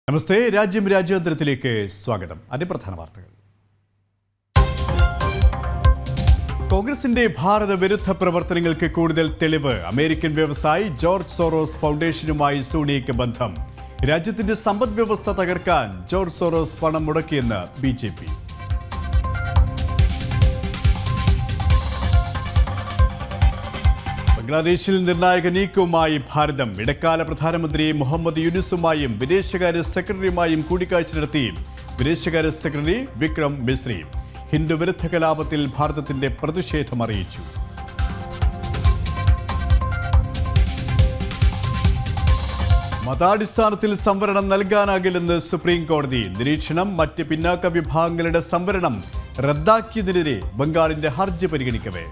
നമസ്തേ. രാജ്യാന്തരത്തിലേക്ക് സ്വാഗതം. അതിപ്രധാന വാർത്തകൾ. കോൺഗ്രസിന്റെ ഭാരത വിരുദ്ധ പ്രവർത്തനങ്ങൾക്ക് കൂടുതൽ തെളിവ്. അമേരിക്കൻ വ്യവസായി ജോർജ് സോറോസ് ഫൗണ്ടേഷനുമായി സോണിയയ്ക്ക് ബന്ധം. രാജ്യത്തിന്റെ സമ്പദ് വ്യവസ്ഥ തകർക്കാൻ ജോർജ് സോറോസ് പണം മുടക്കിയെന്ന് BJP. ബംഗ്ലാദേശിൽ നിർണായക നീക്കവുമായി ഭാരതം. ഇടക്കാല പ്രധാനമന്ത്രി മുഹമ്മദ് യൂനുസുമായും വിദേശകാര്യ സെക്രട്ടറിയുമായും കൂടിക്കാഴ്ച നടത്തി വിദേശകാര്യ സെക്രട്ടറി വിക്രം മിശ്രി. ഹിന്ദു വിരുദ്ധ കലാപത്തിൽ ഭാരതത്തിന്റെ പ്രതിഷേധം അറിയിച്ചു. മതാടിസ്ഥാനത്തിൽ സംവരണം നൽകാനാകില്ലെന്ന് സുപ്രീം കോടതി. നിരീക്ഷണം മറ്റ് പിന്നാക്ക വിഭാഗങ്ങളുടെ സംവരണം റദ്ദാക്കിയതിനെതിരെ ബംഗാളിന്റെ ഹർജി പരിഗണിക്കവേ.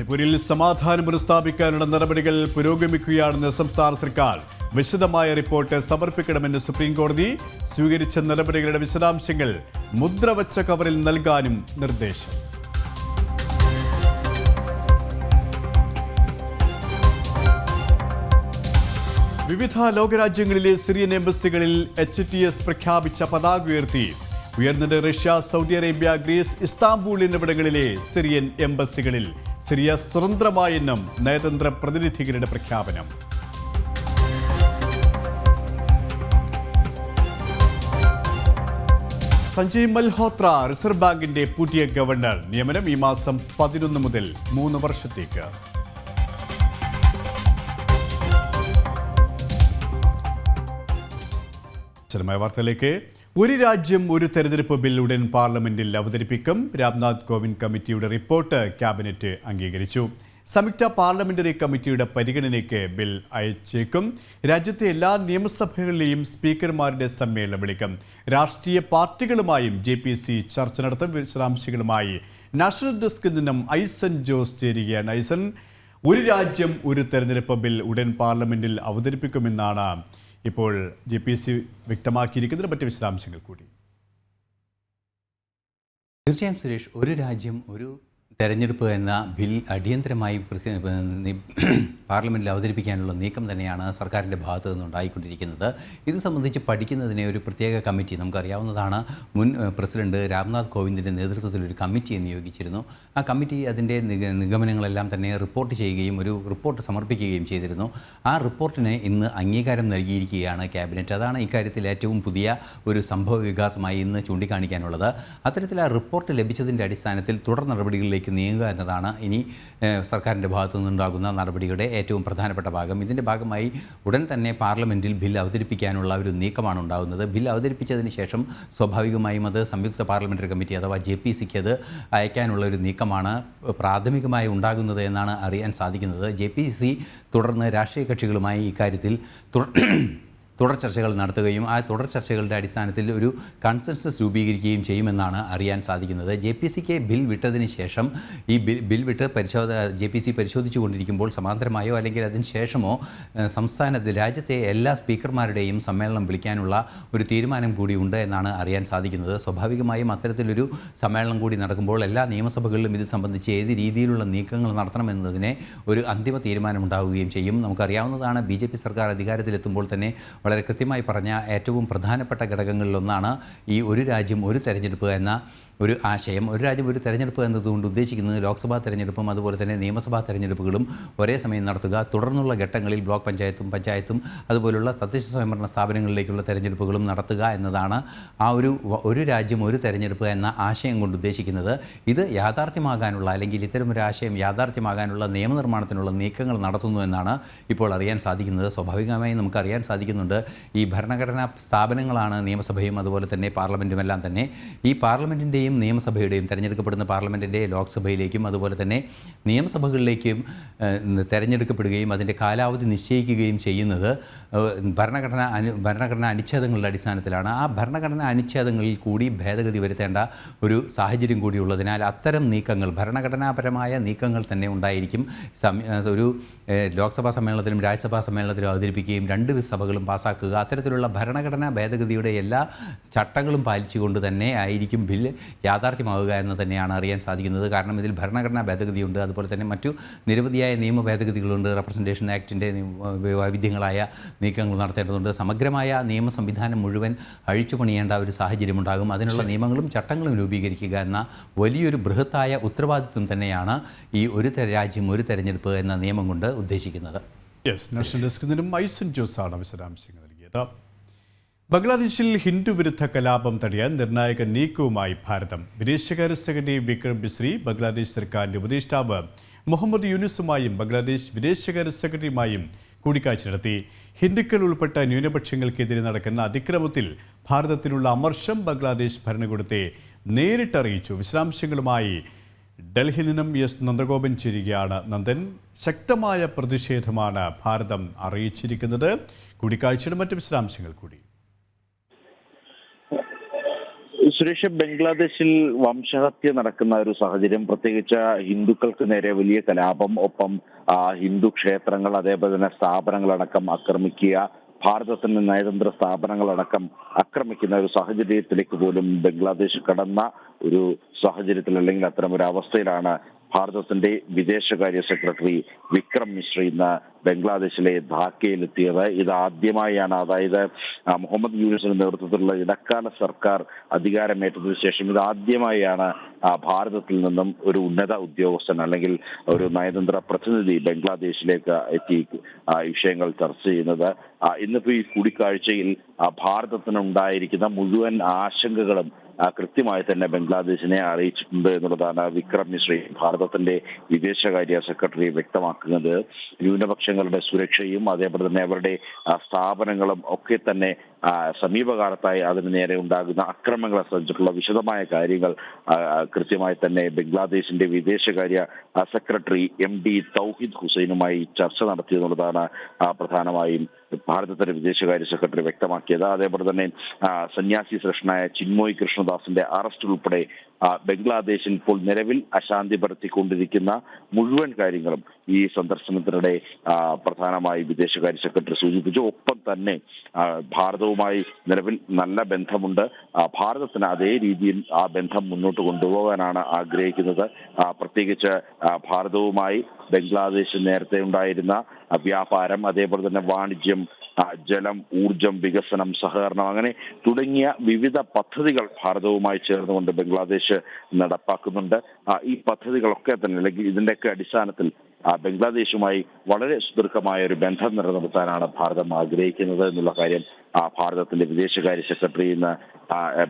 മണിപ്പൂരിൽ സമാധാനം പുനഃസ്ഥാപിക്കാനുള്ള നടപടികൾ പുരോഗമിക്കുകയാണെന്ന് സംസ്ഥാന സർക്കാർ. വിശദമായ റിപ്പോർട്ട് സമർപ്പിക്കണമെന്ന് സുപ്രീം കോടതി. സ്വീകരിച്ച നടപടികളുടെ വിശദാംശങ്ങൾ മുദ്രവച്ച കവറിൽ നൽകാനും നിർദ്ദേശം. വിവിധ ലോകരാജ്യങ്ങളിലെ സിറിയൻ എംബസികളിൽ HTS പ്രഖ്യാപിച്ച പതാക ഉയർത്തി. ഉയർന്നത് Russia, Saudi Arabia, Greece, Istanbul എന്നിവിടങ്ങളിലെ സിറിയൻ എംബസികളിൽ. സിറിയ സ്വതന്ത്രമായെന്നും നയതന്ത്ര പ്രതിനിധികളുടെ പ്രഖ്യാപനം. സഞ്ജയ് മൽഹോത്ര റിസർവ് ബാങ്കിന്റെ പുതിയ ഗവർണർ. നിയമനം ഈ മാസം 11 മുതൽ 3 വർഷത്തേക്ക്. വിശദമായ വാർത്തയിലേക്ക്. ഒരു രാജ്യം ഒരു തെരഞ്ഞെടുപ്പ് ബിൽ ഉടൻ പാർലമെന്റിൽ അവതരിപ്പിക്കും. രാംനാഥ് കോവിന്ദ് കമ്മിറ്റിയുടെ റിപ്പോർട്ട് ക്യാബിനറ്റ് അംഗീകരിച്ചു. സംയുക്ത പാർലമെന്ററി കമ്മിറ്റിയുടെ പരിഗണനയ്ക്ക് ബിൽ അയച്ചേക്കും. രാജ്യത്തെ എല്ലാ നിയമസഭകളിലെയും സ്പീക്കർമാരുടെ സമ്മേളനം വിളിക്കും. രാഷ്ട്രീയ പാർട്ടികളുമായും JPC ചർച്ച നടത്തും. വിശദാംശങ്ങളുമായി നാഷണൽ ഡെസ്കിൽ നിന്നും ഐസൻ ജോസ് ചേരുകയാണ്. ഐസൻ, ഒരു രാജ്യം ഒരു തെരഞ്ഞെടുപ്പ് ബിൽ ഉടൻ പാർലമെന്റിൽ അവതരിപ്പിക്കുമെന്നാണ് ഇപ്പോൾ JPC വ്യക്തമാക്കിയിരിക്കുന്നതിന് മറ്റ് വിശദാംശങ്ങൾ കൂടി. തീർച്ചയായും സുരേഷ്, ഒരു രാജ്യം ഒരു തെരഞ്ഞെടുപ്പ് എന്ന ബിൽ അടിയന്തരമായി പാർലമെൻറ്റിൽ അവതരിപ്പിക്കാനുള്ള നീക്കം തന്നെയാണ് സർക്കാരിൻ്റെ ഭാഗത്തു നിന്നുണ്ടായിക്കൊണ്ടിരിക്കുന്നത്. ഇത് സംബന്ധിച്ച് പഠിക്കുന്നതിനെ ഒരു പ്രത്യേക കമ്മിറ്റി, നമുക്കറിയാവുന്നതാണ്, മുൻ പ്രസിഡന്റ് രാംനാഥ് കോവിന്ദിൻ്റെ നേതൃത്വത്തിൽ ഒരു കമ്മിറ്റിയെ നിയോഗിച്ചിരുന്നു. ആ കമ്മിറ്റി അതിൻ്റെ നിഗമനങ്ങളെല്ലാം തന്നെ റിപ്പോർട്ട് ചെയ്യുകയും ഒരു റിപ്പോർട്ട് സമർപ്പിക്കുകയും ചെയ്തിരുന്നു. ആ റിപ്പോർട്ടിന് ഇന്ന് അംഗീകാരം നൽകിയിരിക്കുകയാണ് ക്യാബിനറ്റ്. അതാണ് ഇക്കാര്യത്തിൽ ഏറ്റവും പുതിയ ഒരു സംഭവ വികാസമായി ഇന്ന് ചൂണ്ടിക്കാണിക്കാനുള്ളത്. അത്തരത്തിൽ ആ റിപ്പോർട്ട് ലഭിച്ചതിൻ്റെ അടിസ്ഥാനത്തിൽ തുടർ നടപടികളിലേക്ക് നീങ്ങുക എന്നതാണ് ഇനി സർക്കാരിൻ്റെ ഭാഗത്തു നിന്നുണ്ടാകുന്ന നടപടിയുടെ ഏറ്റവും പ്രധാനപ്പെട്ട ഭാഗം. ഇതിൻ്റെ ഭാഗമായി ഉടൻ തന്നെ പാർലമെൻറ്റിൽ ബിൽ അവതരിപ്പിക്കാനുള്ള ഒരു നീക്കമാണ് ഉണ്ടാകുന്നത്. ബിൽ അവതരിപ്പിച്ചതിന് ശേഷം സ്വാഭാവികമായും അത് സംയുക്ത പാർലമെൻ്ററി കമ്മിറ്റി അഥവാ JPCക്ക് അത് അയക്കാനുള്ള ഒരു നീക്കമാണ് പ്രാഥമികമായി ഉണ്ടാകുന്നത് എന്നാണ് അറിയാൻ സാധിക്കുന്നത്. JPC തുടർന്ന് രാഷ്ട്രീയ കക്ഷികളുമായി ഇക്കാര്യത്തിൽ തുടർ ചർച്ചകൾ നടത്തുകയും ആ തുടർ ചർച്ചകളുടെ അടിസ്ഥാനത്തിൽ ഒരു കൺസെൻസസ് രൂപീകരിക്കുകയും ചെയ്യുമെന്നാണ് അറിയാൻ സാധിക്കുന്നത്. JPCക്ക് ബിൽ വിട്ടതിന് ശേഷം ഈ ബിൽ വിട്ട് JPC പരിശോധിച്ചു കൊണ്ടിരിക്കുമ്പോൾ സമാന്തരമായോ അല്ലെങ്കിൽ അതിന് ശേഷമോ രാജ്യത്തെ എല്ലാ സ്പീക്കർമാരുടെയും സമ്മേളനം വിളിക്കാനുള്ള ഒരു തീരുമാനം കൂടി ഉണ്ട് എന്നാണ് അറിയാൻ സാധിക്കുന്നത്. സ്വാഭാവികമായും അത്തരത്തിലൊരു സമ്മേളനം കൂടി നടക്കുമ്പോൾ എല്ലാ നിയമസഭകളിലും ഇത് സംബന്ധിച്ച് ഏത് രീതിയിലുള്ള നീക്കങ്ങൾ നടത്തണമെന്നതിനെ ഒരു അന്തിമ തീരുമാനമുണ്ടാവുകയും ചെയ്യും. നമുക്കറിയാവുന്നതാണ്, BJP സർക്കാർ അധികാരത്തിലെത്തുമ്പോൾ തന്നെ വളരെ കൃത്യമായി പറഞ്ഞ ഏറ്റവും പ്രധാനപ്പെട്ട ഘടകങ്ങളിലൊന്നാണ് ഈ ഒരു രാജ്യം ഒരു തെരഞ്ഞെടുപ്പ് എന്ന ഒരു ആശയം. ഒരു രാജ്യം ഒരു തെരഞ്ഞെടുപ്പ് എന്നതുകൊണ്ട് ഉദ്ദേശിക്കുന്നത് ലോക്സഭാ തെരഞ്ഞെടുപ്പും അതുപോലെ തന്നെ നിയമസഭാ തെരഞ്ഞെടുപ്പുകളും ഒരേ സമയം നടത്തുക, തുടർന്നുള്ള ഘട്ടങ്ങളിൽ ബ്ലോക്ക് പഞ്ചായത്തും അതുപോലുള്ള തദ്ദേശ സ്വയംഭരണ സ്ഥാപനങ്ങളിലേക്കുള്ള തെരഞ്ഞെടുപ്പുകളും നടത്തുക എന്നതാണ് ആ ഒരു രാജ്യം ഒരു തെരഞ്ഞെടുപ്പ് എന്ന ആശയം കൊണ്ട് ഉദ്ദേശിക്കുന്നത്. ഇത് യാഥാർത്ഥ്യമാകാനുള്ള അല്ലെങ്കിൽ ഇത്തരമൊരു ആശയം യാഥാർത്ഥ്യമാകാനുള്ള നിയമനിർമ്മാണത്തിനുള്ള നീക്കങ്ങൾ നടത്തുന്നു എന്നാണ് ഇപ്പോൾ അറിയാൻ സാധിക്കുന്നത്. സ്വാഭാവികമായും നമുക്കറിയാൻ സാധിക്കുന്നുണ്ട്, ഈ ഭരണഘടനാ സ്ഥാപനങ്ങളാണ് നിയമസഭയും അതുപോലെ തന്നെ പാർലമെൻറ്റുമെല്ലാം തന്നെ. ഈ പാർലമെൻറ്റിൻ്റെയും നിയമസഭയുടെയും തെരഞ്ഞെടുക്കപ്പെടുന്ന പാർലമെൻറ്റിൻ്റെ ലോക്സഭയിലേക്കും അതുപോലെ തന്നെ നിയമസഭകളിലേക്കും തെരഞ്ഞെടുക്കപ്പെടുകയും അതിൻ്റെ കാലാവധി നിശ്ചയിക്കുകയും ചെയ്യുന്നത് ഭരണഘടനാ അനുച്ഛേദങ്ങളുടെ അടിസ്ഥാനത്തിലാണ്. ആ ഭരണഘടനാ അനുച്ഛേദങ്ങളിൽ കൂടി ഭേദഗതി വരുത്തേണ്ട ഒരു സാഹചര്യം കൂടിയുള്ളതിനാൽ അത്തരം നീക്കങ്ങൾ, ഭരണഘടനാപരമായ നീക്കങ്ങൾ തന്നെ ഉണ്ടായിരിക്കും. ഒരു ലോക്സഭാ സമ്മേളനത്തിലും രാജ്യസഭാ സമ്മേളനത്തിലും അവതരിപ്പിക്കുകയും രണ്ട് സഭകളും പാസ് പാസ്സാക്കുക, അത്തരത്തിലുള്ള ഭരണഘടനാ ഭേദഗതിയുടെ എല്ലാ ചട്ടങ്ങളും പാലിച്ചുകൊണ്ട് തന്നെ ആയിരിക്കും ബില്ല് യാഥാർത്ഥ്യമാവുക എന്ന് തന്നെയാണ് അറിയാൻ സാധിക്കുന്നത്. കാരണം ഇതിൽ ഭരണഘടനാ ഭേദഗതിയുണ്ട്, അതുപോലെ തന്നെ മറ്റു നിരവധിയായ നിയമ ഭേദഗതികളുണ്ട്. റെപ്രസെൻറ്റേഷൻ ആക്ടിൻ്റെ വൈവിധ്യങ്ങളായ നീക്കങ്ങൾ നടത്തേണ്ടതുണ്ട്. സമഗ്രമായ നിയമ സംവിധാനം മുഴുവൻ അഴിച്ചുപണിയേണ്ട ഒരു സാഹചര്യമുണ്ടാകും. അതിനുള്ള നിയമങ്ങളും ചട്ടങ്ങളും രൂപീകരിക്കുക എന്ന വലിയൊരു ബൃഹത്തായ ഉത്തരവാദിത്വം തന്നെയാണ് ഈ ഒരു രാജ്യം ഒരു തെരഞ്ഞെടുപ്പ് എന്ന നിയമം കൊണ്ട് ഉദ്ദേശിക്കുന്നത്. യെസ്, നാഷണൽ ഡെസ്കിൽ നിന്നും ഐസൻ ജോസാണ് വിശദാംശങ്ങൾ നൽകിയത്. ബംഗ്ലാദേശിൽ ഹിന്ദു വിരുദ്ധ കലാപം തടയാൻ നിർണായക നീക്കവുമായി ഭാരതം. വിദേശകാര്യ സെക്രട്ടറി വിക്രം മിശ്രി ബംഗ്ലാദേശ് സർക്കാരിന്റെ ഉപദേഷ്ടാവ് മുഹമ്മദ് യൂനുസുമായും ബംഗ്ലാദേശ് വിദേശകാര്യ സെക്രട്ടറിയുമായും കൂടിക്കാഴ്ച നടത്തി. ഹിന്ദുക്കൾ ഉൾപ്പെട്ട ന്യൂനപക്ഷങ്ങൾക്കെതിരെ നടക്കുന്ന അതിക്രമത്തിൽ ഭാരതത്തിലുള്ള അമർഷം ബംഗ്ലാദേശ് ഭരണകൂടത്തെ നേരിട്ടറിയിച്ചു. വിശദാംശങ്ങളുമായി ഡൽഹിയിൽ നിന്നും എസ് നന്ദഗോപൻ ചേരുകയാണ്. നന്ദൻ, ശക്തമായ പ്രതിഷേധമാണ് ഭാരതം അറിയിച്ചിരിക്കുന്നത്. കൂടിക്കാഴ്ചയുടെ മറ്റ് വിശദാംശങ്ങൾ കൂടി. സുരേഷ്, ബംഗ്ലാദേശിൽ വംശഹത്യ നടക്കുന്ന ഒരു സാഹചര്യം, പ്രത്യേകിച്ച് ഹിന്ദുക്കൾക്ക് നേരെ വലിയ കലാപം, ഒപ്പം ഹിന്ദു ക്ഷേത്രങ്ങൾ അതേപോലെ തന്നെ സ്ഥാപനങ്ങളടക്കം ആക്രമിക്കുക, ഭാരതത്തിന്റെ നയതന്ത്ര സ്ഥാപനങ്ങളടക്കം ആക്രമിക്കുന്ന ഒരു സാഹചര്യത്തിലേക്ക് പോലും ബംഗ്ലാദേശ് കടന്ന ഒരു സാഹചര്യത്തിൽ, അല്ലെങ്കിൽ അത്തരം ഒരു അവസ്ഥയിലാണ് ഭാരതത്തിന്റെ വിദേശകാര്യ സെക്രട്ടറി വിക്രം മിശ്രി ഇന്ന് ബംഗ്ലാദേശിലെ ധാക്കയിലെത്തിയത്. ഇത് ആദ്യമായാണ്, അതായത് മുഹമ്മദ് യൂനുസിന്റെ നേതൃത്വത്തിലുള്ള ഇടക്കാല സർക്കാർ അധികാരമേറ്റതിനു ശേഷം ഇതാദ്യമായാണ് ഭാരതത്തിൽ നിന്നും ഒരു ഉന്നത ഉദ്യോഗസ്ഥൻ അല്ലെങ്കിൽ ഒരു നയതന്ത്ര പ്രതിനിധി ബംഗ്ലാദേശിലേക്ക് എത്തി വിഷയങ്ങൾ ചർച്ച ചെയ്യുന്നത്. ഇന്നിപ്പോ ഈ കൂടിക്കാഴ്ചയിൽ ഭാരതത്തിനുണ്ടായിരിക്കുന്ന മുഴുവൻ ആശങ്കകളും കൃത്യമായി തന്നെ ബംഗ്ലാദേശിനെ അറിയിച്ചിട്ടുണ്ട് എന്നുള്ളതാണ് വിക്രം മിശ്രി ഭാരതത്തിന്റെ വിദേശകാര്യ സെക്രട്ടറി വ്യക്തമാക്കുന്നത്. ന്യൂനപക്ഷങ്ങളുടെ സുരക്ഷയും അതേപോലെ തന്നെ അവരുടെ സ്ഥാപനങ്ങളും ഒക്കെ തന്നെ സമീപകാലത്തായി അതിന് നേരെ ഉണ്ടാകുന്ന അക്രമങ്ങളെ സംബന്ധിച്ചിട്ടുള്ള വിശദമായ കാര്യങ്ങൾ കൃത്യമായി തന്നെ ബംഗ്ലാദേശിന്റെ വിദേശകാര്യ സെക്രട്ടറി MD തൗഹിദ് ഹുസൈനുമായി ചർച്ച നടത്തിയെന്നുള്ളതാണ് പ്രധാനമായും ഭാരതത്തിന്റെ വിദേശകാര്യ സെക്രട്ടറി വ്യക്തമാക്കിയത്. അതേപോലെ തന്നെ സന്യാസി ശ്രേഷ്ഠനായ ചിന്മോയ് കൃഷ്ണദാസിന്റെ അറസ്റ്റ് ഉൾപ്പെടെ ബംഗ്ലാദേശിൽ ഇപ്പോൾ നിലവിൽ അശാന്തി പരത്തിക്കൊണ്ടിരിക്കുന്ന മുഴുവൻ കാര്യങ്ങളും ഈ സന്ദർശനത്തിനിടെ പ്രധാനമായി വിദേശകാര്യ സെക്രട്ടറി സൂചിപ്പിച്ചു. ഒപ്പം തന്നെ ഭാരതവുമായി നിലവിൽ നല്ല ബന്ധമുണ്ട്, ഭാരതത്തിന് അതേ രീതിയിൽ ആ ബന്ധം മുന്നോട്ട് കൊണ്ടുപോകാനാണ് ആഗ്രഹിക്കുന്നത്. പ്രത്യേകിച്ച് ഭാരതവുമായി ബംഗ്ലാദേശിൽ നേരത്തെ ഉണ്ടായിരുന്ന വ്യാപാരം, അതേപോലെ തന്നെ വാണിജ്യം, ജലം, ഊർജം, വികസനം, സഹകരണം, അങ്ങനെ തുടങ്ങിയ വിവിധ പദ്ധതികൾ ഭാരതവുമായി ചേർന്നുകൊണ്ട് ബംഗ്ലാദേശ് നടപ്പാക്കുന്നുണ്ട്. ഈ പദ്ധതികളൊക്കെ തന്നെ, അല്ലെങ്കിൽ ഇതിന്റെയൊക്കെ അടിസ്ഥാനത്തിൽ ബംഗ്ലാദേശുമായി വളരെ സുദീർഘമായ ഒരു ബന്ധം നിലനിർത്താനാണ് ഭാരതം ആഗ്രഹിക്കുന്നത് എന്നുള്ള കാര്യം ഭാരതത്തിന്റെ വിദേശകാര്യ സെക്രട്ടറി ഇന്ന്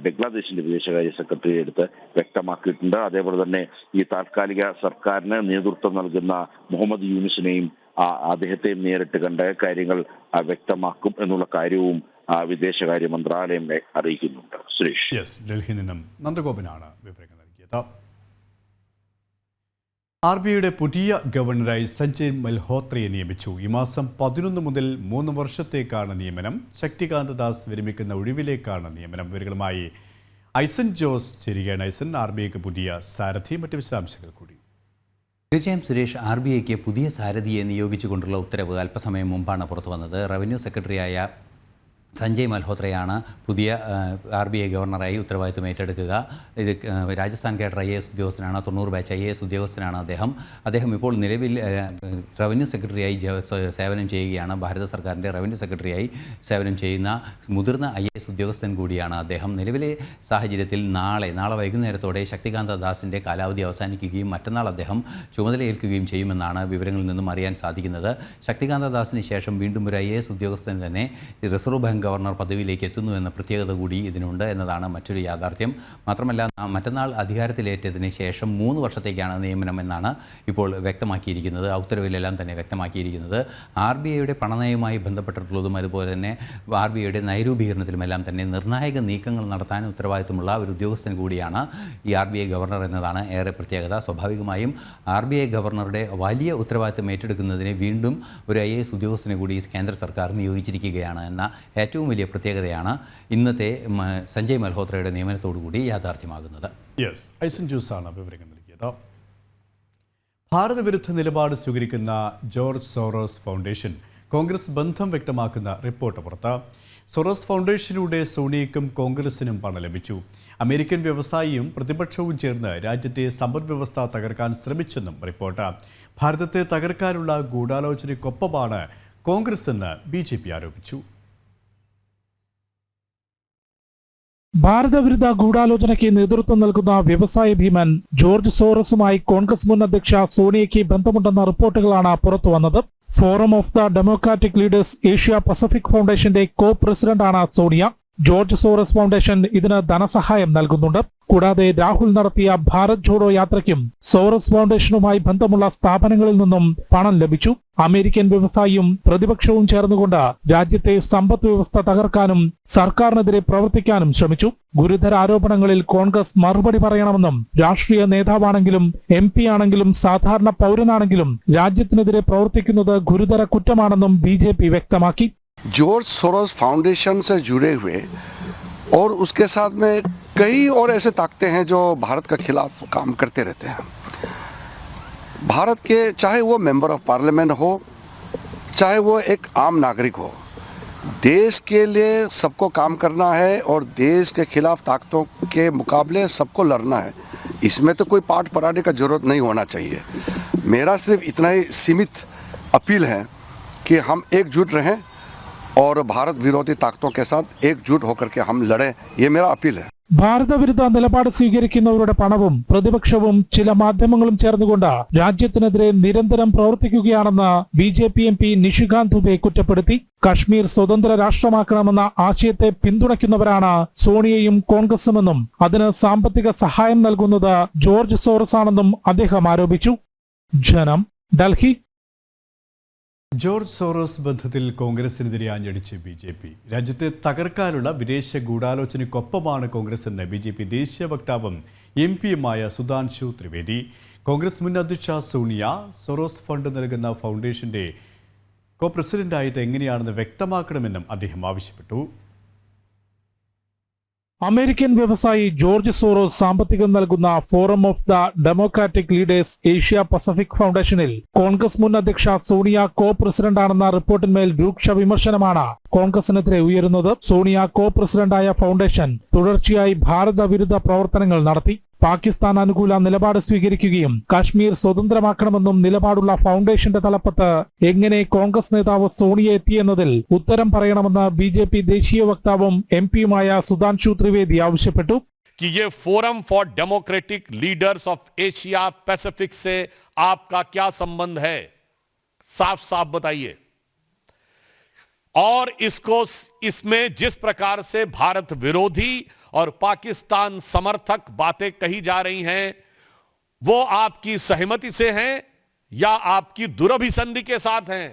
ബംഗ്ലാദേശിന്റെ വിദേശകാര്യ സെക്രട്ടറി എടുത്ത് വ്യക്തമാക്കിയിട്ടുണ്ട്. അതേപോലെ തന്നെ ഈ താൽക്കാലിക സർക്കാരിന് നേതൃത്വം നൽകുന്ന മുഹമ്മദ് യൂനുസിനെയും അദ്ദേഹത്തെ നേരിട്ട് കണ്ട് കാര്യങ്ങൾ വ്യക്തമാക്കും എന്നുള്ള കാര്യവും വിദേശകാര്യ മന്ത്രാലയം അറിയിക്കുന്നുണ്ട്. സുരേഷ്, ഡൽഹിയിൽ നിന്നും നന്ദഗോപനാണ് വിവരങ്ങൾ നൽകിയത്. RBIയുടെ പുതിയ ഗവർണറായി സഞ്ജയ് മൽഹോത്രയെ നിയമിച്ചു. ഈ മാസം 11 മുതൽ 3 വർഷത്തേക്കാണ് നിയമനം. ശക്തികാന്ത ദാസ് വിരമിക്കുന്ന ഒഴിവിലേക്കാണ് നിയമനം. വിവരങ്ങളുമായി ഐസൻ ജോസ് ചേരുകയാണ്. ഐസൻ, RBIക്ക് പുതിയ സാരഥി, മറ്റ് വിശദാംശങ്ങൾ കൂടി. തീർച്ചയായും സുരേഷ്, RBIക്ക് പുതിയ സാരഥിയെ നിയോഗിച്ചുകൊണ്ടുള്ള ഉത്തരവ് അല്പസമയം മുമ്പാണ് പുറത്തു വന്നത്. റവന്യൂ സെക്രട്ടറിയായ സഞ്ജയ് മൽഹോത്രയാണ് പുതിയ RBI ഗവർണറായി ഉത്തരവാദിത്വം ഏറ്റെടുക്കുക. ഇത് രാജസ്ഥാൻ കേഡർ IAS ഉദ്യോഗസ്ഥനാണ്, 90 ബാച്ച് IAS ഉദ്യോഗസ്ഥനാണ് അദ്ദേഹം ഇപ്പോൾ നിലവിൽ റവന്യൂ സെക്രട്ടറിയായി സേവനം ചെയ്യുകയാണ്. ഭാരത സർക്കാരിൻ്റെ റവന്യൂ സെക്രട്ടറിയായി സേവനം ചെയ്യുന്ന മുതിർന്ന IAS ഉദ്യോഗസ്ഥൻ കൂടിയാണ് അദ്ദേഹം. നിലവിലെ സാഹചര്യത്തിൽ നാളെ വൈകുന്നേരത്തോടെ ശക്തികാന്ത ദാസിൻ്റെ കാലാവധി അവസാനിക്കുകയും മറ്റന്നാൾ അദ്ദേഹം ചുമതലയേൽക്കുകയും ചെയ്യുമെന്നാണ് വിവരങ്ങളിൽ നിന്നും അറിയാൻ സാധിക്കുന്നത്. ശക്തികാന്ത ദാസിന് ശേഷം വീണ്ടും ഒരു IAS ഉദ്യോഗസ്ഥൻ തന്നെ റിസർവ് ബാങ്ക് ഗവർണർ പദവിയിലേക്ക് എത്തുന്നു എന്ന പ്രത്യേകത കൂടി ഇതിനുണ്ട് എന്നതാണ് മറ്റൊരു യാഥാർത്ഥ്യം. മാത്രമല്ല, മറ്റന്നാൾ അധികാരത്തിലേറ്റതിന് ശേഷം 3 വർഷത്തേക്കാണ് നിയമനം എന്നാണ് ഇപ്പോൾ വ്യക്തമാക്കിയിരിക്കുന്നത്. ഉത്തരവിലെല്ലാം തന്നെ വ്യക്തമാക്കിയിരിക്കുന്നത്. RBIയുടെ പണനയവുമായി ബന്ധപ്പെട്ടിട്ടുള്ളതും അതുപോലെ തന്നെ RBIയുടെ നയരൂപീകരണത്തിലുമെല്ലാം തന്നെ നിർണായക നീക്കങ്ങൾ നടത്താൻ ഉത്തരവാദിത്തമുള്ള ഒരു ഉദ്യോഗസ്ഥൻ കൂടിയാണ് ഈ RBI ഗവർണർ എന്നതാണ് ഏറെ പ്രത്യേകത. സ്വാഭാവികമായും RBI ഗവർണറുടെ വലിയ ഉത്തരവാദിത്തം ഏറ്റെടുക്കുന്നതിന് വീണ്ടും ഒരു IAS ഉദ്യോഗസ്ഥനെ കൂടി കേന്ദ്ര സർക്കാർ നിയോഗിച്ചിരിക്കുകയാണ് എന്ന ഏറ്റവും വലിയ പ്രത്യേകതയാണ് ഇന്നത്തെ സഞ്ജയ് മൽഹോത്രയുടെ നിയമനത്തോടുകൂടി യാഥാർത്ഥ്യമാകുന്നത്. ഐസൻ ജോസാണ് വിവരങ്ങൾ നൽകിയത്. ഭാരതവിരുദ്ധ നിലപാട് സ്വീകരിക്കുന്ന ജോർജ് സോറോസ് ഫൗണ്ടേഷൻ കോൺഗ്രസ് ബന്ധം വ്യക്തമാക്കുന്ന റിപ്പോർട്ട് പുറത്ത്. സോറോസ് ഫൗണ്ടേഷനിലൂടെ സോണിയയ്ക്കും കോൺഗ്രസിനും പണം ലഭിച്ചു. അമേരിക്കൻ വ്യവസായിയും പ്രതിപക്ഷവും ചേർന്ന് രാജ്യത്തെ സമ്പദ്വ്യവസ്ഥ തകർക്കാൻ ശ്രമിച്ചെന്നും റിപ്പോർട്ട്. ഭാരതത്തെ തകർക്കാനുള്ള ഗൂഢാലോചനയ്ക്കൊപ്പമാണ് കോൺഗ്രസ് എന്ന് BJP ആരോപിച്ചു. ഭാരതവിരുദ്ധ ഗൂഢാലോചനയ്ക്ക് നേതൃത്വം നൽകുന്ന വ്യവസായ ഭീമൻ ജോർജ് സോറസുമായി കോൺഗ്രസ് മുൻ അധ്യക്ഷ സോണിയയ്ക്ക് ബന്ധമുണ്ടെന്ന റിപ്പോർട്ടുകളാണ് പുറത്തുവന്നത്. Forum of the democratic leaders Asia Pacific ഫൗണ്ടേഷന്റെ കോ പ്രസിഡന്റാണ് സോണിയ. ജോർജ് സോറസ് ഫൗണ്ടേഷൻ ഇതിന് ധനസഹായം നൽകുന്നുണ്ട്. കൂടാതെ രാഹുൽ നടത്തിയ ഭാരത് ജോഡോ യാത്രയ്ക്കും സോറസ് ഫൗണ്ടേഷനുമായി ബന്ധമുള്ള സ്ഥാപനങ്ങളിൽ നിന്നും പണം ലഭിച്ചു. അമേരിക്കൻ വ്യവസായിയും പ്രതിപക്ഷവും ചേർന്നുകൊണ്ട് രാജ്യത്തെ സമ്പദ് വ്യവസ്ഥ തകർക്കാനും സർക്കാരിനെതിരെ പ്രവർത്തിക്കാനും ശ്രമിച്ചു. ഗുരുതര ആരോപണങ്ങളിൽ കോൺഗ്രസ് മറുപടി പറയണമെന്നും രാഷ്ട്രീയ നേതാവാണെങ്കിലും MP ആണെങ്കിലും സാധാരണ പൗരനാണെങ്കിലും രാജ്യത്തിനെതിരെ പ്രവർത്തിക്കുന്നത് ഗുരുതര കുറ്റമാണെന്നും BJP വ്യക്തമാക്കി. जॉर्ज सोरोस फाउंडेशन से जुड़े हुए और उसके साथ में कई और ऐसे ताकतें हैं जो भारत के खिलाफ काम करते रहते हैं. भारत के चाहे वो मेंबर ऑफ पार्लियामेंट हो, चाहे वो एक आम नागरिक हो, देश के लिए सबको काम करना है और देश के खिलाफ ताकतों के मुकाबले सबको लड़ना है. इसमें तो कोई पाठ पढ़ाने का जरूरत नहीं होना चाहिए. मेरा सिर्फ इतना ही सीमित अपील है कि हम एकजुट रहें और भारत विरोधी ताकतों के साथ एकजुट होकर के हम लड़ें. ये मेरा अपील है. ഭാരതവിരുദ്ധ നിലപാട് സ്വീകരിക്കുന്നവരുടെ പണവും പ്രതിപക്ഷവും ചില മാധ്യമങ്ങളും ചേർന്നുകൊണ്ട് രാജ്യത്തിനെതിരെ നിരന്തരം പ്രവർത്തിക്കുകയാണെന്ന് BJP MP നിഷികാന്ത് ദുബെ കുറ്റപ്പെടുത്തി. കശ്മീർ സ്വതന്ത്ര രാഷ്ട്രമാക്കണമെന്ന ആശയത്തെ പിന്തുണയ്ക്കുന്നവരാണ് സോണിയയും കോൺഗ്രസുമെന്നും അതിന് സാമ്പത്തിക സഹായം നൽകുന്നത് ജോർജ് സോറസ് ആണെന്നും അദ്ദേഹം ആരോപിച്ചു. ജനം, ഡൽഹി. ജോർജ് സോറോസ് ബന്ധത്തിൽ കോൺഗ്രസിനെതിരെ ആഞ്ഞടിച്ച് BJP. രാജ്യത്തെ തകർക്കാനുള്ള വിദേശ ഗൂഢാലോചനയ്ക്കൊപ്പമാണ് കോൺഗ്രസ് എന്ന് BJP ദേശീയ വക്താവും MP-യുമായ സുധാൻശു ത്രിവേദി. കോൺഗ്രസ് മുൻ അധ്യക്ഷ സോണിയ സോറോസ് ഫണ്ട് നൽകുന്ന ഫൗണ്ടേഷന്റെ കോ പ്രസിഡന്റായത് എങ്ങനെയാണെന്ന് വ്യക്തമാക്കണമെന്നും അദ്ദേഹം ആവശ്യപ്പെട്ടു. അമേരിക്കൻ വ്യവസായി ജോർജ് സോറോസ് സാമ്പത്തികം നൽകുന്ന forum of the democratic leaders Asia Pacific ഫൗണ്ടേഷനിൽ കോൺഗ്രസ് മുൻ അധ്യക്ഷ സോണിയ കോ പ്രസിഡന്റാണെന്ന റിപ്പോർട്ടിന്മേൽ രൂക്ഷ വിമർശനമാണ് കോൺഗ്രസിനെതിരെ ഉയരുന്നത്. സോണിയ കോ പ്രസിഡന്റായ ഫൗണ്ടേഷൻ തുടർച്ചയായി ഭാരത വിരുദ്ധ പ്രവർത്തനങ്ങൾ നടത്തി. പാകിസ്ഥാൻ അനുകൂല നിലപാട് സ്വീകരിക്കുകയും കാശ്മീർ സ്വതന്ത്രമാക്കണമെന്നും നിലപാടുള്ള ഫൗണ്ടേഷന്റെ തലപ്പത്ത് എങ്ങനെ കോൺഗ്രസ് നേതാവ് സോണിയ എത്തിയെന്നതിൽ ഉത്തരം പറയണമെന്ന് BJP ദേശീയ വക്താവും MP-യുമായ സുധാൻശു ത്രിവേദി ആവശ്യപ്പെട്ടു. कि ये forum for democratic leaders of Asia Pacific से आपका क्या संबंध है, साफ साफ बताइए. और इसमें जिस प्रकार से भारत विरोधी और पाकिस्तान समर्थक बातें कही जा रही हैं, वो आपकी सहमति से हैं या आपकी दुरभिसंधि के साथ हैं?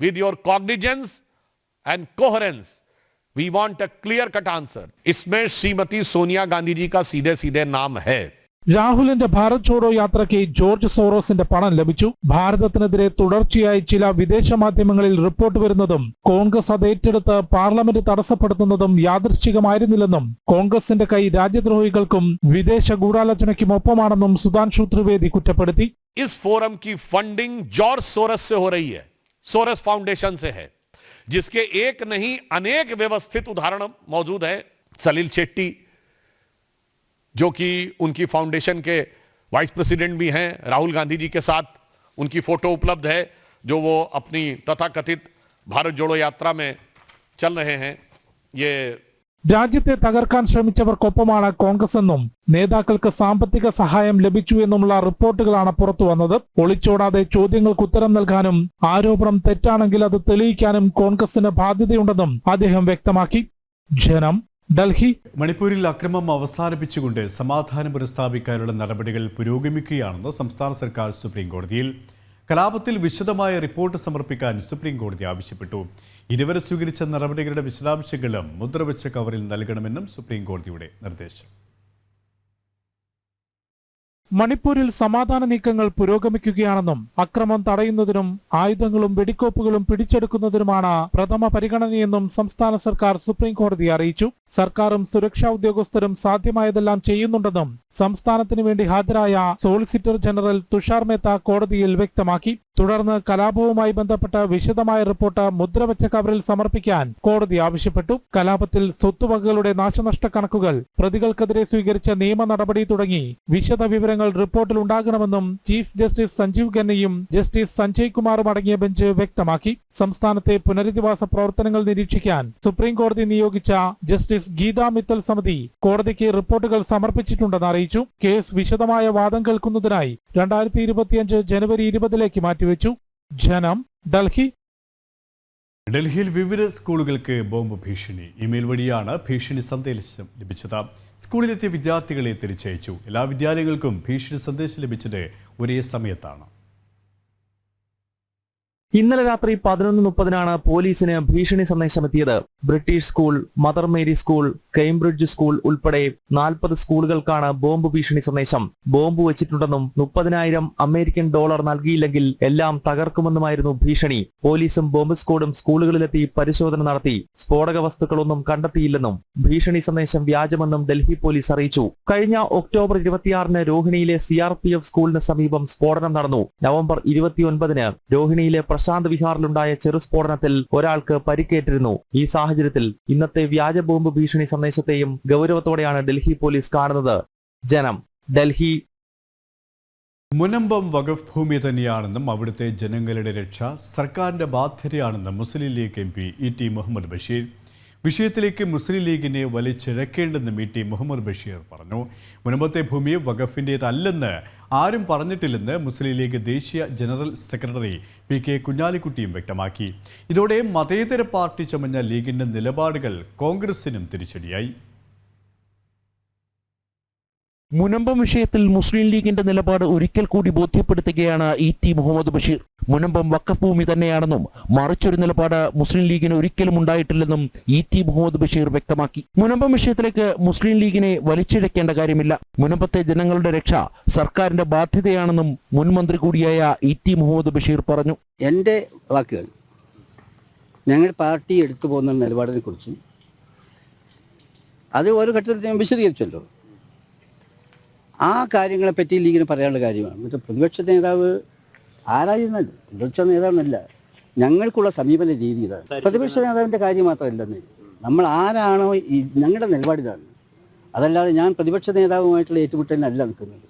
With your cognizance and coherence we want a clear cut answer. इसमें श्रीमती सोनिया गांधी जी का सीधे सीधे नाम है. രാഹുലിന്റെ ഭാരത് ജോഡോ യാത്രയ്ക്ക് ജോർജ് സോറോസിന്റെ പണം ലഭിച്ചു. ഭാരതത്തിനെതിരെ തുടർച്ചയായി ചില വിദേശ മാധ്യമങ്ങളിൽ റിപ്പോർട്ട് വരുന്നതും കോൺഗ്രസ് അത് ഏറ്റെടുത്ത് പാർലമെന്റ് തടസ്സപ്പെടുത്തുന്നതും യാദൃശ്ചികമായിരുന്നില്ലെന്നും കോൺഗ്രസിന്റെ കൈ രാജ്യദ്രോഹികൾക്കും വിദേശ ഗൂഢാലോചനയ്ക്കുമൊപ്പമാണെന്നും സുധാൻശു ത്രിവേദി കുറ്റപ്പെടുത്തി. इस फोरम की फंडिंग जॉर्ज सोरस से हो रही है, सोरस फाउंडेशन से है, जिसके एक नहीं अनेक व्यवस्थित उदाहरण मौजूद है. सलील शेट्टी जो कि उनकी फाउंडेशन के वाइस प्रेसिडेंट भी हैं, राहुल गांधी जी के साथ उनकी फोटो उपलब्ध है जो वो अपनी तथाकथित भारत जोड़ो यात्रा में चल रहे हैं. ये രാജ്യത്തെ തകർക്കാൻ ശ്രമിച്ചവർക്കൊപ്പമാണ് കോൺഗ്രസ് എന്നും നേതാക്കൾക്ക് സാമ്പത്തിക സഹായം ലഭിച്ചു എന്നുമുള്ള റിപ്പോർട്ടുകളാണ് പുറത്തുവന്നത്. ഒളിച്ചോടാതെ ചോദ്യങ്ങൾക്ക് ഉത്തരം നൽകാനും ആരോപണം തെറ്റാണെങ്കിൽ അത് തെളിയിക്കാനും കോൺഗ്രസിന് ബാധ്യതയുണ്ടെന്നും അദ്ദേഹം വ്യക്തമാക്കി. ജനം, ഡൽഹി. മണിപ്പൂരിൽ അക്രമം അവസാനിപ്പിച്ചുകൊണ്ട് സമാധാനം പുനഃസ്ഥാപിക്കാനുള്ള നടപടികൾ പുരോഗമിക്കുകയാണെന്ന് സംസ്ഥാന സർക്കാർ സുപ്രീം കോടതിയിൽ. കലാപത്തിൽ വിശദമായ റിപ്പോർട്ട് സമർപ്പിക്കാൻ സുപ്രീം കോടതി ആവശ്യപ്പെട്ടു. ഇതുവരെ സ്വീകരിച്ച നടപടികളുടെ വിശദാംശങ്ങളും മുദ്രവെച്ച കവറിൽ നൽകണമെന്നും സുപ്രീം കോടതിയുടെ നിർദ്ദേശം. മണിപ്പൂരിൽ സമാധാന നീക്കങ്ങൾ പുരോഗമിക്കുകയാണെന്നും അക്രമം തടയുന്നതിനും ആയുധങ്ങളും വെടിക്കോപ്പുകളും പിടിച്ചെടുക്കുന്നതിനുമാണ് പ്രഥമ പരിഗണനയെന്നും സംസ്ഥാന സർക്കാർ സുപ്രീം കോടതിയെ അറിയിച്ചു. സർക്കാരും സുരക്ഷാ ഉദ്യോഗസ്ഥരും സാധ്യമായതെല്ലാം ചെയ്യുന്നുണ്ടെന്നും സംസ്ഥാനത്തിന് വേണ്ടി ഹാജരായ സോളിസിറ്റർ ജനറൽ തുഷാർ മേത്ത കോടതിയിൽ വ്യക്തമാക്കി. തുടർന്ന് കലാപവുമായി ബന്ധപ്പെട്ട വിശദമായ റിപ്പോർട്ട് മുദ്രവെച്ച കവറിൽ സമർപ്പിക്കാൻ കോടതി ആവശ്യപ്പെട്ടു. കലാപത്തിൽ സ്വത്തുവകകളുടെ നാശനഷ്ട കണക്കുകൾ, പ്രതികൾക്കെതിരെ സ്വീകരിച്ച നിയമ നടപടി തുടങ്ങി വിശദ വിവരങ്ങൾ റിപ്പോർട്ടിൽ ഉണ്ടാകണമെന്നും ചീഫ് ജസ്റ്റിസ് സഞ്ജീവ് ഖന്നയും ജസ്റ്റിസ് സഞ്ജയ് കുമാറും അടങ്ങിയ ബെഞ്ച് വ്യക്തമാക്കി. സംസ്ഥാനത്തെ പുനരധിവാസ പ്രവർത്തനങ്ങൾ നിരീക്ഷിക്കാൻ സുപ്രീം കോടതി നിയോഗിച്ച ജസ്റ്റിസ് ഗീതാ മിത്തൽ സമിതി കോടതിക്ക് റിപ്പോർട്ടുകൾ സമർപ്പിച്ചിട്ടുണ്ടെന്ന് അറിയിച്ചു. കേസ് വിശദമായ വാദം കേൾക്കുന്നതിനായി 2025 ജനുവരി 20 മാറ്റിവെച്ചു. ജനം, ഡൽഹി. ഡൽഹിയിൽ വിവിധ സ്കൂളുകൾക്ക് ബോംബ് ഭീഷണി. ഇമെയിൽ വഴിയാണ് ഭീഷണി സന്ദേശം ലഭിച്ചത്. സ്കൂളിലെത്തിയ വിദ്യാർത്ഥികളെ തിരിച്ചയച്ചു. എല്ലാ വിദ്യാലയങ്ങൾക്കും ഭീഷണി സന്ദേശം ലഭിച്ചത് ഒരേ സമയത്താണ്. ഇന്നലെ രാത്രി 11:30 പോലീസിന് ഭീഷണി സന്ദേശമെത്തിയത്. British school, mother Mary school, Cambridge school ഉൾപ്പെടെ 40 സ്കൂളുകൾക്കാണ് ബോംബ് ഭീഷണി സന്ദേശം. ബോംബ് വെച്ചിട്ടുണ്ടെന്നും $30,000 അമേരിക്കൻ നൽകിയില്ലെങ്കിൽ എല്ലാം തകർക്കുമെന്നുമായിരുന്നു ഭീഷണി. പോലീസും ബോംബ് സ്ക്വാഡും സ്കൂളുകളിലെത്തി പരിശോധന നടത്തി. സ്ഫോടക വസ്തുക്കളൊന്നും കണ്ടെത്തിയില്ലെന്നും ഭീഷണി സന്ദേശം വ്യാജമെന്നും ഡൽഹി പോലീസ് അറിയിച്ചു. കഴിഞ്ഞ ഒക്ടോബർ 26 രോഹിണിയിലെ CRPF സ്കൂളിന് സമീപം സ്ഫോടനം നടന്നു. നവംബർ 29 രോഹിണിയിലെ പ്രശാന്ത് വിഹാറിലുണ്ടായ ചെറുസ്ഫോടനത്തിൽ ഒരാൾക്ക് പരിക്കേറ്റിരുന്നു. ഈ സാഹചര്യത്തിൽ ഇന്നത്തെ വ്യാജ ബോംബ് ഭീഷണി സന്ദേശത്തെയും ഗൗരവത്തോടെയാണ് ഡൽഹി പോലീസ് കാണുന്നത്. ജനം, ഡൽഹി. മുനമ്പം വഖഫ് ഭൂമി തന്നെയാണെന്നും അവിടുത്തെ ജനങ്ങളുടെ രക്ഷ സർക്കാരിന്റെ ബാധ്യതയാണെന്നും മുസ്ലിം ലീഗ് MP E.T. മുഹമ്മദ് ബഷീർ. വിഷയത്തിലേക്ക് മുസ്ലിം ലീഗിനെ വലിച്ചിഴക്കേണ്ടെന്നും E.T. മുഹമ്മദ് ബഷീർ പറഞ്ഞു. മുനമ്പത്തെ ഭൂമി വഖഫിൻ്റേതല്ലെന്ന് ആരും പറഞ്ഞിട്ടില്ലെന്ന് മുസ്ലിം ലീഗ് ദേശീയ ജനറൽ സെക്രട്ടറി PK കുഞ്ഞാലിക്കുട്ടിയും വ്യക്തമാക്കി. ഇതോടെ മതേതര പാർട്ടി ചമഞ്ഞ ലീഗിന്റെ നിലപാടുകൾ കോൺഗ്രസിനും തിരിച്ചടിയായി. മുനമ്പം വിഷയത്തിൽ മുസ്ലിം ലീഗിന്റെ നിലപാട് ഒരിക്കൽ കൂടി ബോധ്യപ്പെടുത്തുകയാണ് E.T. മുഹമ്മദ് ബഷീർ. മുനമ്പം വഖഫ് ഭൂമി തന്നെയാണെന്നും മറിച്ചൊരു നിലപാട് മുസ്ലിം ലീഗിന് ഒരിക്കലും ഉണ്ടായിട്ടില്ലെന്നും E.T. മുഹമ്മദ് ബഷീർ വ്യക്തമാക്കി. മുനമ്പം വിഷയത്തിലേക്ക് മുസ്ലിം ലീഗിനെ വലിച്ചിഴക്കേണ്ട കാര്യമില്ല. മുനമ്പത്തെ ജനങ്ങളുടെ രക്ഷ സർക്കാരിന്റെ ബാധ്യതയാണെന്നും മുൻ മന്ത്രി കൂടിയായ E.T. മുഹമ്മദ് ബഷീർ പറഞ്ഞു. എൻ്റെ വാക്കുകൾ ഞങ്ങൾ പാർട്ടി എടുത്തു പോകുന്ന നിലപാടിനെ കുറിച്ചും അത് ഓരോ ഘട്ടത്തിൽ ഞാൻ വിശദീകരിച്ചല്ലോ. ആ കാര്യങ്ങളെപ്പറ്റി ലീഗിന് പറയാനുള്ള കാര്യമാണ്. മറ്റേ പ്രതിപക്ഷ നേതാവ് ആരായിരുന്നല്ല, പ്രതിപക്ഷ നേതാവെന്നല്ല, ഞങ്ങൾക്കുള്ള സമീപന രീതി ഇതാണ്. പ്രതിപക്ഷ നേതാവിൻ്റെ കാര്യം മാത്രമല്ലെന്ന്, നമ്മൾ ആരാണോ ഞങ്ങളുടെ നിലപാടിതാണ്. അതല്ലാതെ ഞാൻ പ്രതിപക്ഷ നേതാവുമായിട്ടുള്ള ഏറ്റുമുട്ടലിനല്ല നിൽക്കുന്നത്.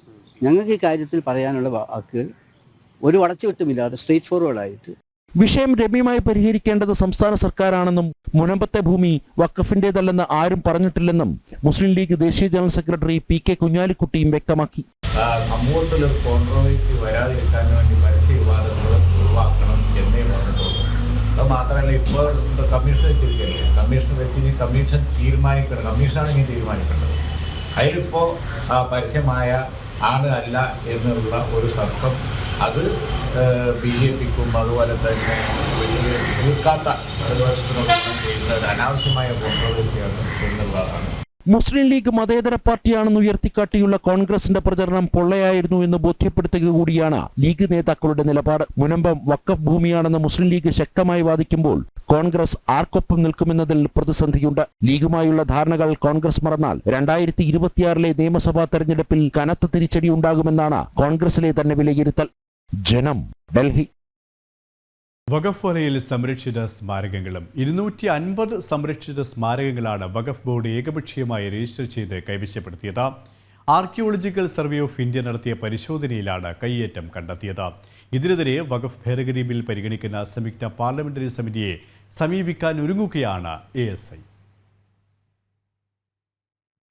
ഞങ്ങൾക്ക് ഈ കാര്യത്തിൽ പറയാനുള്ള വാക്കുകൾ ഒരു വളച്ചുവിട്ടുമില്ലാതെ സ്ട്രേറ്റ് ഫോർവേഡായിട്ട് വിഷയം രമ്യമായി പരിഹരിക്കേണ്ടത് സംസ്ഥാന സർക്കാരാണെന്നും മുനമ്പത്തെ ഭൂമി വഖഫിന്റേതല്ലെന്ന് ആരും പറഞ്ഞിട്ടില്ലെന്നും മുസ്ലിം ലീഗ് ദേശീയ ജനറൽ സെക്രട്ടറി PK കുഞ്ഞാലിക്കുട്ടിയും വ്യക്തമാക്കി. സമൂഹത്തിൽ കോൺട്രവേഴ്സി വരാതിരിക്കാൻ വേണ്ടി പരസ്യ വിവാദങ്ങൾ ഒഴിവാക്കണം എന്നേ പറഞ്ഞിട്ടുള്ളൂ. അത് മാത്രമല്ല, ഇപ്പോൾ കമ്മീഷൻ വെച്ചിരിക്കുകയല്ലേ, കമ്മീഷൻ വെച്ച് കമ്മീഷൻ തീരുമാനിക്കണം, കമ്മീഷനാണ് ഇനി തീരുമാനിക്കേണ്ടത്. അതിലിപ്പോൾ പരസ്യമായ ആണ് അല്ല എന്നുള്ള ഒരു തർക്കം അത് BJPക്കും അതുപോലെ തന്നെ വലിയ നിൽക്കാത്ത പ്രതിപക്ഷത്തിനൊപ്പം ചെയ്യുന്നത് അനാവശ്യമായ കോൺട്രവേഴ്സിയാണ് എന്നുള്ളതാണ്. മുസ്ലിം ലീഗ് മതേതര പാർട്ടിയാണെന്ന് ഉയർത്തിക്കാട്ടിയുള്ള കോൺഗ്രസിന്റെ പ്രചരണം പൊള്ളയായിരുന്നു എന്ന് ബോധ്യപ്പെടുത്തുക കൂടിയാണ് ലീഗ് നേതാക്കളുടെ നിലപാട്. മുനമ്പം വഖഫ് ഭൂമിയാണെന്ന് മുസ്ലിം ലീഗ് ശക്തമായി വാദിക്കുമ്പോൾ കോൺഗ്രസ് ആർക്കൊപ്പം നിൽക്കുമെന്നതിൽ പ്രതിസന്ധിയുണ്ട്. ലീഗുമായുള്ള ധാരണകൾ കോൺഗ്രസ് മറന്നാൽ 2026 നിയമസഭാ തെരഞ്ഞെടുപ്പിൽ കനത്ത തിരിച്ചടി ഉണ്ടാകുമെന്നാണ് കോൺഗ്രസിലെ തന്നെ വിലയിരുത്തൽ. ജനം, ഡൽഹി. വഖഫ് വലയിൽ സംരക്ഷിത സ്മാരകങ്ങളും 250 സംരക്ഷിത സ്മാരകങ്ങളാണ് വഖഫ് ബോർഡ് ഏകപക്ഷീയമായി രജിസ്റ്റർ ചെയ്ത് കൈവശപ്പെടുത്തിയത്. ആർക്കിയോളജിക്കൽ സർവേ ഓഫ് ഇന്ത്യ നടത്തിയ പരിശോധനയിലാണ് കൈയേറ്റം കണ്ടെത്തിയത്. ഇതിനെതിരെ വഖഫ് ഭേദഗതി ബിൽ പരിഗണിക്കുന്ന സംയുക്ത പാർലമെന്ററി സമിതിയെ സമീപിക്കാൻ ഒരുങ്ങുകയാണ് ASI.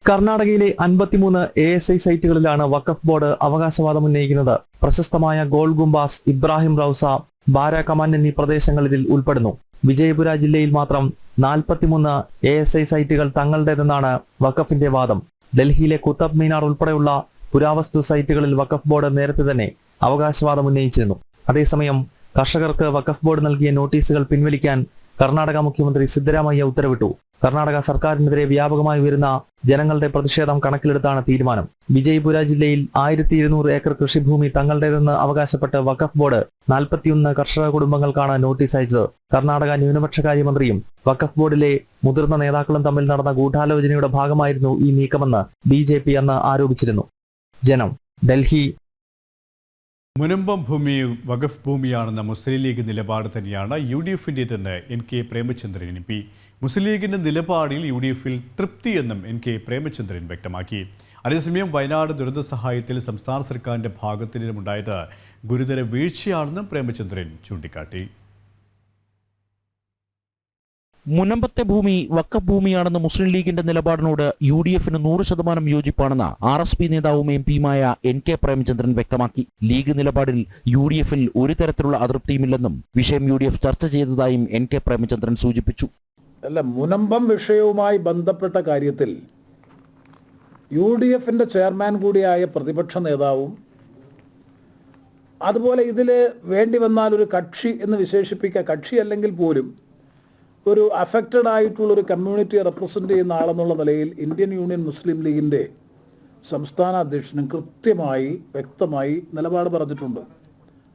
കർണാടകയിലെ 53 ASI സൈറ്റുകളിലാണ് വഖഫ് ബോർഡ് അവകാശവാദം ഉന്നയിക്കുന്നത്. പ്രശസ്തമായ ഗോൾ ഗുംബാസ്, ഇബ്രാഹിം റൌസ, ബാര കമാൻ എന്നീ പ്രദേശങ്ങൾ ഇതിൽ ഉൾപ്പെടുന്നു. വിജയപുര ജില്ലയിൽ മാത്രം 43 ASI സൈറ്റുകൾ തങ്ങളുടേതെന്നാണ് വഖഫിന്റെ വാദം. ഡൽഹിയിലെ കുത്തബ് മീനാർ ഉൾപ്പെടെയുള്ള പുരാവസ്തു സൈറ്റുകളിൽ വഖഫ് ബോർഡ് നേരത്തെ തന്നെ അവകാശവാദം ഉന്നയിച്ചിരുന്നു. അതേസമയം കർഷകർക്ക് വഖഫ് ബോർഡ് നൽകിയ നോട്ടീസുകൾ പിൻവലിക്കാൻ കർണാടക മുഖ്യമന്ത്രി സിദ്ധരാമയ്യ ഉത്തരവിട്ടു. കർണാടക സർക്കാരിനെതിരെ വ്യാപകമായി ഉയരുന്ന ജനങ്ങളുടെ പ്രതിഷേധം കണക്കിലെടുത്താണ് തീരുമാനം. വിജയപുര ജില്ലയിൽ 1200 ഏക്കർ കൃഷിഭൂമി തങ്ങളുടേതെന്ന് അവകാശപ്പെട്ട് വഖഫ് ബോർഡ് 41 കർഷക കുടുംബങ്ങൾക്കാണ് നോട്ടീസ് അയച്ചത്. കർണാടക ന്യൂനപക്ഷകാര്യമന്ത്രിയും വഖഫ് ബോർഡിലെ മുതിർന്ന നേതാക്കളും തമ്മിൽ നടന്ന ഗൂഢാലോചനയുടെ ഭാഗമായിരുന്നു ഈ നീക്കമെന്ന് BJP അന്ന് ആരോപിച്ചിരുന്നു. ജനം, ഡൽഹി. മുനമ്പം ഭൂമി വഖഫ് ഭൂമിയാണെന്ന മുസ്ലിം ലീഗ് നിലപാട് തന്നെയാണ് UDF-ന്റേതെന്ന് NK പ്രേമചന്ദ്രൻ MP. മുസ്ലിം ലീഗിന്റെ നിലപാടിൽ UDF-ൽ തൃപ്തിയെന്നും NK പ്രേമചന്ദ്രൻ വ്യക്തമാക്കി. അതേസമയം വയനാട് ദുരന്ത സഹായത്തിൽ സംസ്ഥാന സർക്കാരിന്റെ ഭാഗത്തു നിന്നുണ്ടായത് ഗുരുതര വീഴ്ചയാണെന്നും പ്രേമചന്ദ്രൻ ചൂണ്ടിക്കാട്ടി. മുനമ്പത്തെ ഭൂമി വഖഫ് ഭൂമിയാണെന്ന മുസ്ലിം ലീഗിന്റെ നിലപാടിനോട് UDF-ന് 100% യോജിപ്പാണെന്ന് RSP നേതാവും MP-യുമായ NK പ്രേമചന്ദ്രൻ വ്യക്തമാക്കി. ലീഗ് നിലപാടിൽ UDF-ൽ ഒരു തരത്തിലുള്ള അതൃപ്തിയുമില്ലെന്നും വിഷയം UDF ചർച്ച ചെയ്തതായും NK പ്രേമചന്ദ്രൻ സൂചിപ്പിച്ചു. അല്ല, മുനമ്പം വിഷയവുമായി ബന്ധപ്പെട്ട കാര്യത്തിൽ UDF-ന്റെ ചെയർമാൻ കൂടിയായ പ്രതിപക്ഷ നേതാവും അതുപോലെ ഇതിൽ വേണ്ടി വന്നാൽ ഒരു കക്ഷി എന്ന് വിശേഷിപ്പിക്കുക, കക്ഷി അല്ലെങ്കിൽ പോലും ഒരു അഫക്റ്റഡ് ആയിട്ടുള്ള ഒരു കമ്മ്യൂണിറ്റിയെ റെപ്രസെൻ്റ് ചെയ്യുന്ന ആളെന്നുള്ള നിലയിൽ ഇന്ത്യൻ യൂണിയൻ മുസ്ലിം ലീഗിൻ്റെ സംസ്ഥാന അധ്യക്ഷനും കൃത്യമായി വ്യക്തമായി നിലപാട് പറഞ്ഞിട്ടുണ്ട്.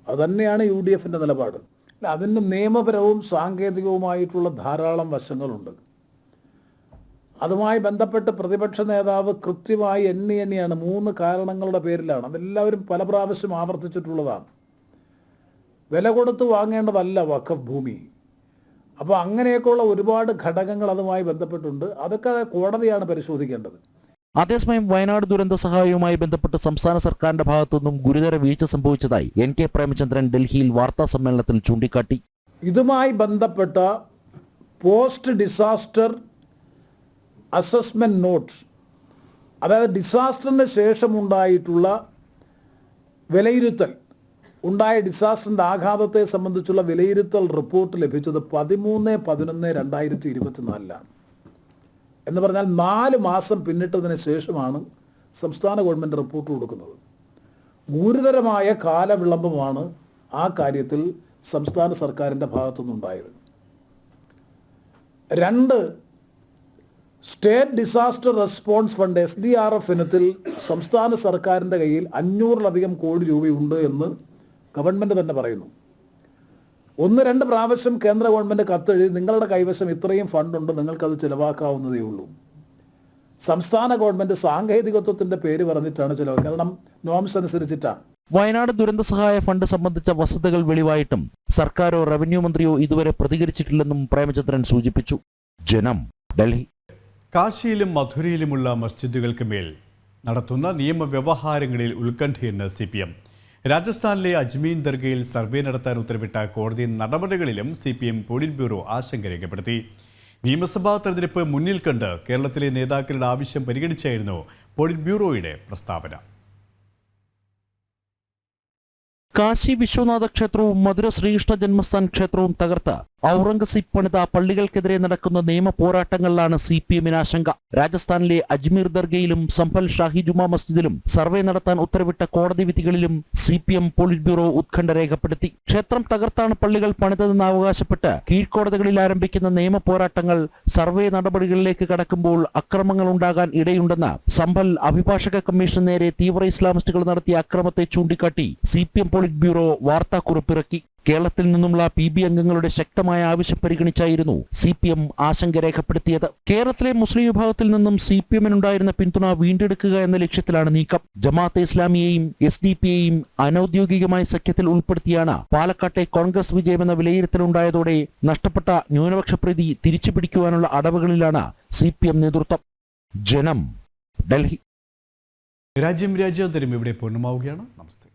അതുതന്നെയാണ് UDF-ൻ്റെ നിലപാട്. അല്ല, അതിന് നിയമപരവും സാങ്കേതികവുമായിട്ടുള്ള ധാരാളം വശങ്ങളുണ്ട്. അതുമായി ബന്ധപ്പെട്ട് പ്രതിപക്ഷ നേതാവ് കൃത്യമായി എണ്ണിയാണ് 3 കാരണങ്ങളുടെ പേരിലാണ്. അതെല്ലാവരും പല പ്രാവശ്യം ആവർത്തിച്ചിട്ടുള്ളതാണ്. വില കൊടുത്ത് വാങ്ങേണ്ടതല്ല വഖഫ് ഭൂമി. അപ്പോൾ അങ്ങനെയൊക്കെയുള്ള ഒരുപാട് ഘടകങ്ങൾ അതുമായി ബന്ധപ്പെട്ടുണ്ട്. അതൊക്കെ കോടതിയാണ് പരിശോധിക്കേണ്ടത്. അതേസമയം വയനാട് ദുരന്ത സഹായവുമായി ബന്ധപ്പെട്ട് സംസ്ഥാന സർക്കാരിന്റെ ഭാഗത്തുനിന്നും ഗുരുതര വീഴ്ച സംഭവിച്ചതായി NK പ്രേമചന്ദ്രൻ ഡൽഹിയിൽ വാർത്താ സമ്മേളനത്തിൽ ചൂണ്ടിക്കാട്ടി. ഇതുമായി ബന്ധപ്പെട്ട പോസ്റ്റ് ഡിസാസ്റ്റർ അസസ്മെന്റ് നോട്ട്, അതായത് ഡിസാസ്റ്ററിന് ശേഷമുണ്ടായിട്ടുള്ള വിലയിരുത്തൽ, ഉണ്ടായ ഡിസാസ്റ്ററിൻ്റെ ആഘാതത്തെ സംബന്ധിച്ചുള്ള വിലയിരുത്തൽ റിപ്പോർട്ട് ലഭിച്ചത് 13/11/2024 എന്ന് പറഞ്ഞാൽ 4 മാസം പിന്നിട്ടതിന് ശേഷമാണ് സംസ്ഥാന ഗവൺമെൻറ് റിപ്പോർട്ട് കൊടുക്കുന്നത്. ഗുരുതരമായ കാലവിളംബമാണ് ആ കാര്യത്തിൽ സംസ്ഥാന സർക്കാരിൻ്റെ ഭാഗത്തുനിന്നുണ്ടായത്. 2, state disaster response fund SDRF ഇനത്തിൽ സംസ്ഥാന സർക്കാരിൻ്റെ കയ്യിൽ 500-ലധികം കോടി രൂപയുണ്ട് എന്ന് ഗവൺമെൻറ് തന്നെ പറയുന്നു. 1-2 പ്രാവശ്യം കേന്ദ്ര ഗവൺമെൻറ് കത്തെഴുതി നിങ്ങളുടെ കൈവശം ഇത്രയും ഫണ്ടുണ്ട്, നിങ്ങൾക്കത് ചിലവാക്കാവുന്നതേ ഉള്ളൂ. സംസ്ഥാന ഗവൺമെൻറ് സാങ്കേതികത്വത്തിൻ്റെ പേര് പറഞ്ഞിട്ടാണ് ചിലവാക്കുക, കാരണം നോംസ് അനുസരിച്ചിട്ടാണ്. വയനാട് ദുരന്ത സഹായ ഫണ്ട് സംബന്ധിച്ച വസ്തുതകൾ വെളിവായിട്ടും സർക്കാരോ റവന്യൂ മന്ത്രിയോ ഇതുവരെ പ്രതികരിച്ചിട്ടില്ലെന്നും പ്രേമചന്ദ്രൻ സൂചിപ്പിച്ചു. ജനം, ഡൽഹി. കാശിയിലും മധുരയിലുമുള്ള മസ്ജിദുകൾക്ക് മേൽ നടത്തുന്ന നിയമവ്യവഹാരങ്ങളിൽ ഉത്കണ്ഠയെന്ന് CPM. രാജസ്ഥാനിലെ അജ്മീർ ദർഗയിൽ സർവേ നടത്താൻ ഉത്തരവിട്ട കോടതി നടപടികളിലും CPM പോളിറ്റ് ബ്യൂറോ ആശങ്ക രേഖപ്പെടുത്തി. നിയമസഭാ തെരഞ്ഞെടുപ്പ് മുന്നിൽ കണ്ട് കേരളത്തിലെ നേതാക്കളുടെ ആവശ്യം പരിഗണിച്ചായിരുന്നു പോളിറ്റ് ബ്യൂറോയുടെ പ്രസ്താവന. കാശി വിശ്വനാഥ ക്ഷേത്രവും മധുര ശ്രീകൃഷ്ണ ജന്മസ്ഥാൻ ക്ഷേത്രവും തകർത്ത് ഔറംഗസീബ് പണിത പള്ളികൾക്കെതിരെ നടക്കുന്ന നിയമ പോരാട്ടങ്ങളിലാണ് CPM-ന് ആശങ്ക. രാജസ്ഥാനിലെ അജ്മീർ ദർഗയിലും സംഭൽ ഷാഹി ജുമാ മസ്ജിദിലും സർവേ നടത്താൻ ഉത്തരവിട്ട കോടതി വിധികളിലും CPM പോളിറ്റ് ബ്യൂറോ ഉത്കണ്ഠ രേഖപ്പെടുത്തി. ക്ഷേത്രം തകർത്താണ് പള്ളികൾ പണിതതെന്ന് അവകാശപ്പെട്ട് കീഴ്ക്കോടതികളിൽ ആരംഭിക്കുന്ന നിയമ പോരാട്ടങ്ങൾ സർവേ നടപടികളിലേക്ക് കടക്കുമ്പോൾ അക്രമങ്ങൾ ഉണ്ടാകാൻ ഇടയുണ്ടെന്ന് സംഭൽ അഭിഭാഷക കമ്മീഷന് നേരെ തീവ്ര ഇസ്ലാമിസ്റ്റുകൾ നടത്തിയ അക്രമത്തെ ചൂണ്ടിക്കാട്ടി CPM പോളിറ്റ് ബ്യൂറോ വാർത്താക്കുറിപ്പിറക്കി. കേരളത്തിൽ നിന്നുമുള്ള PB അംഗങ്ങളുടെ ശക്തമായ ആവശ്യം പരിഗണിച്ചായിരുന്നു CPM ആശങ്ക രേഖപ്പെടുത്തിയത്. കേരളത്തിലെ മുസ്ലിം വിഭാഗത്തിൽ നിന്നും CPM-നുണ്ടായിരുന്ന പിന്തുണ വീണ്ടെടുക്കുക എന്ന ലക്ഷ്യത്തിലാണ് നീക്കം. ജമാഅത്തെ ഇസ്ലാമിയെയും SDPയെയും അനൌദ്യോഗികമായി സഖ്യത്തിൽ ഉൾപ്പെടുത്തിയാണ് പാലക്കാട്ടെ കോൺഗ്രസ് വിജയമെന്ന വിലയിരുത്തലുണ്ടായതോടെ നഷ്ടപ്പെട്ട ന്യൂനപക്ഷ പ്രീതി തിരിച്ചുപിടിക്കുവാനുള്ള അടവുകളിലാണ് CPM നേതൃത്വം. ജനം, ഡൽഹി. രാജ്യാന്തരം ഇവിടെ പൂർണ്ണമാവുകയാണ്. നമസ്തേ.